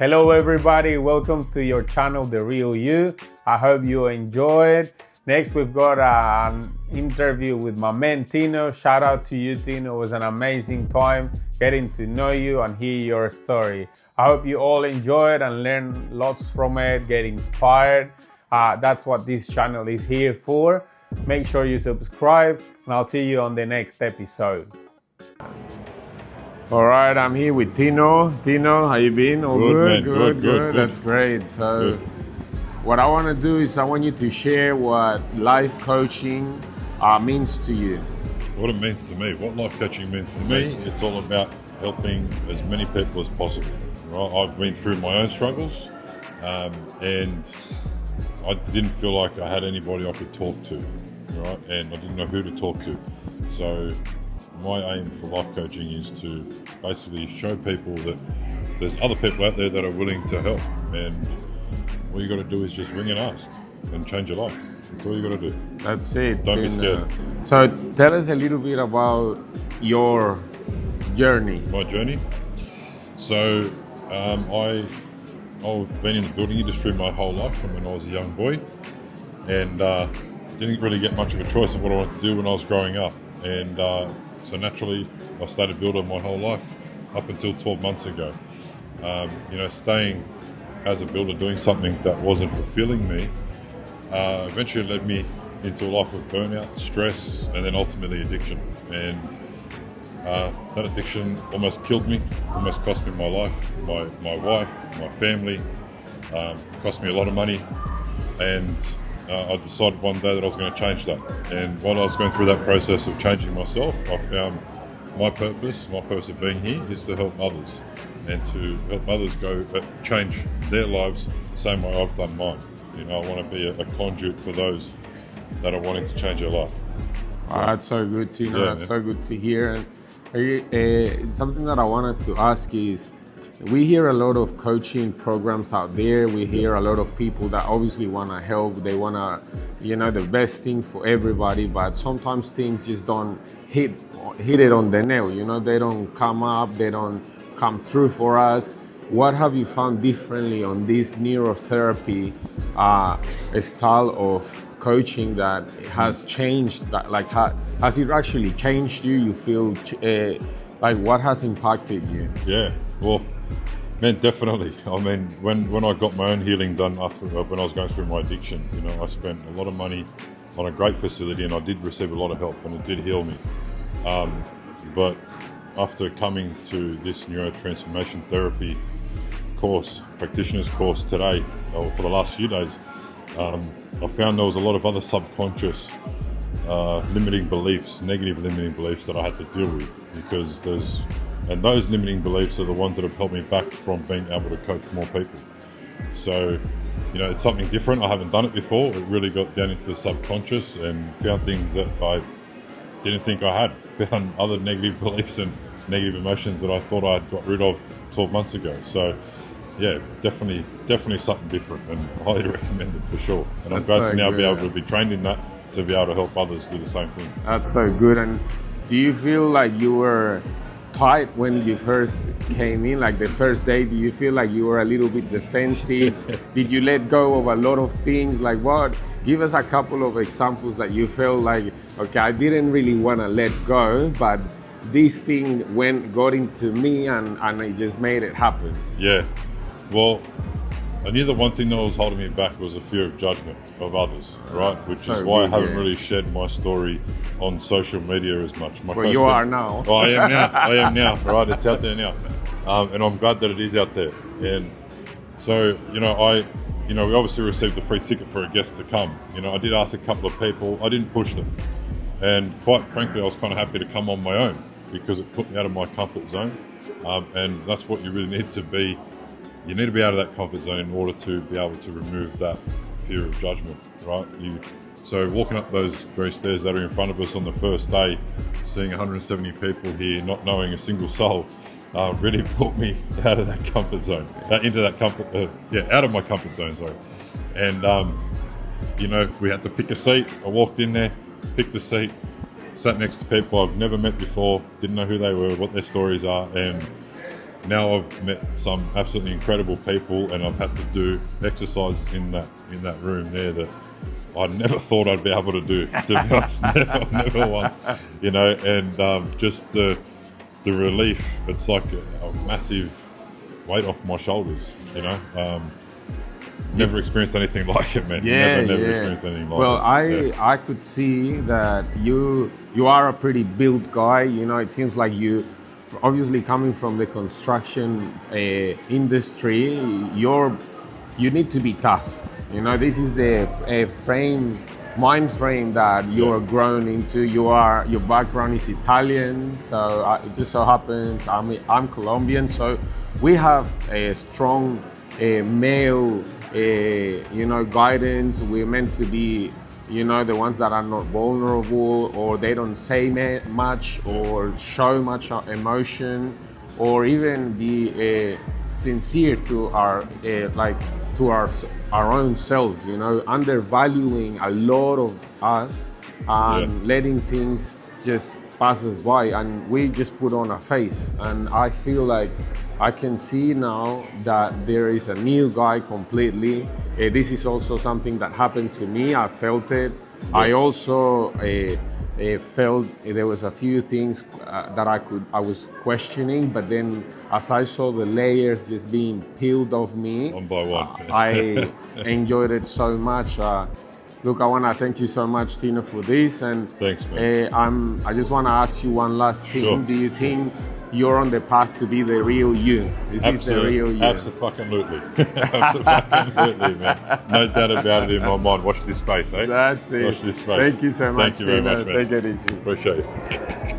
Hello everybody, welcome to your channel, The Real You. I hope you enjoyed. Next we've got an interview with my man Tino. Shout out to you, Tino. It was an amazing time getting to know you and hear your story. I hope you all enjoyed and learned lots from it, get inspired. That's what this channel is here for. Make sure you subscribe and I'll see you on the next episode. All right, I'm here with Tino. Tino, how you been? All Good, good? man. Good. That's great. So Good. what I want to do is I want you to share what life coaching means to you. What it means to me, what life coaching means to me, it's all about helping as many people as possible. Right? I've been through my own struggles, and I didn't feel like I had anybody I could talk to, right? And I didn't know who to talk to. So my aim for life coaching is to basically show people that there's other people out there that are willing to help, and all you got to do is just ring and ask and change your life. That's all you got to do. That's it. Don't be scared. So tell us a little bit about your journey. My journey. So I've been in the building industry my whole life from when I was a young boy, and didn't really get much of a choice of what I wanted to do when I was growing up. And so naturally, I started building my whole life up until 12 months ago. Staying as a builder, doing something that wasn't fulfilling me, eventually led me into a life of burnout, stress, and then ultimately addiction. And that addiction almost killed me, almost cost me my life, my wife, my family, cost me a lot of money. And I decided one day that I was going to change that. And while I was going through that process of changing myself, I found my purpose of being here is to help others, and to help others change their lives the same way I've done mine. I want to be a conduit for those that are wanting to change their life. That's so good to know. Yeah, That's man. so good to hear. And something that I wanted to ask is, we hear a lot of coaching programs out there. We hear a lot of people that obviously want to help. They want to, the best thing for everybody, but sometimes things just don't hit it on the nail. They don't come up, they don't come through for us. What have you found differently on this neurotherapy style of coaching that has changed? Has it actually changed you? You feel what has impacted you? Yeah, well, man, definitely. I mean, when I got my own healing done after when I was going through my addiction, I spent a lot of money on a great facility, and I did receive a lot of help, and it did heal me. But after coming to this neurotransformation therapy course, practitioner's course today, or for the last few days, I found there was a lot of other subconscious limiting beliefs, negative limiting beliefs that I had to deal with, because those limiting beliefs are the ones that have held me back from being able to coach more people. So, it's something different. I haven't done it before. It really got down into the subconscious and found things that I didn't think I had. Found other negative beliefs and negative emotions that I thought I'd got rid of 12 months ago. So, yeah, definitely something different, and highly recommend it for sure. And I'm glad to now be able to be trained in that, to be able to help others do the same thing. That's so good. And do you feel like you were tight when you first came in, like the first day? Do you feel like you were a little bit defensive? Did you let go of a lot of things? Like what? Give us a couple of examples that you felt like, okay, I didn't really want to let go, but this thing got into me and it just made it happen. Yeah. Well, I knew that one thing that was holding me back was a fear of judgment of others, right? Which is why I haven't really shared my story on social media as much. Well, you are now. Oh, I am now, right? It's out there now. And I'm glad that it is out there. And so, we obviously received a free ticket for a guest to come. I did ask a couple of people. I didn't push them. And quite frankly, I was kind of happy to come on my own, because it put me out of my comfort zone. And that's what you really need to be. You need to be out of that comfort zone in order to be able to remove that fear of judgment, right? So walking up those very stairs that are in front of us on the first day, seeing 170 people here, not knowing a single soul, really put me out of that comfort zone, out of my comfort zone, sorry. And, we had to pick a seat. I walked in there, picked a seat, sat next to people I've never met before, didn't know who they were, what their stories are, and now I've met some absolutely incredible people, and I've had to do exercises in that room there that I never thought I'd be able to do. To be honest, never once, you know. And just the relief, it's like a massive weight off my shoulders, you know. Never experienced anything like it, man. Never experienced anything like it. I could see that you are a pretty built guy. You know, it seems like you, obviously coming from the construction industry, you need to be tough. You know, this is the mind frame that you're grown into. Your background is Italian, so it just so happens I'm Colombian. So we have a strong male, guidance. We're meant to be, the ones that are not vulnerable, or they don't say much or show much emotion, or even be sincere to our our own selves. Undervaluing a lot of us and letting things just pass us by, and we just put on a face. And I feel like I can see now that there is a new guy completely. This is also something that happened to me. I felt it. I also felt there was a few things that I was questioning, but then as I saw the layers just being peeled off me, one by one, I enjoyed it so much. Look, I want to thank you so much, Tino, for this. And thanks, man. I just want to ask you one last thing. Sure. Do you think you're on the path to be the real you? Is this the real you? Absolutely. Absolutely, man. No doubt about it in my mind. Watch this space, eh? That's it. Watch this space. Thank you so much, Thank you very Tino. much, man. Take it easy. Appreciate it.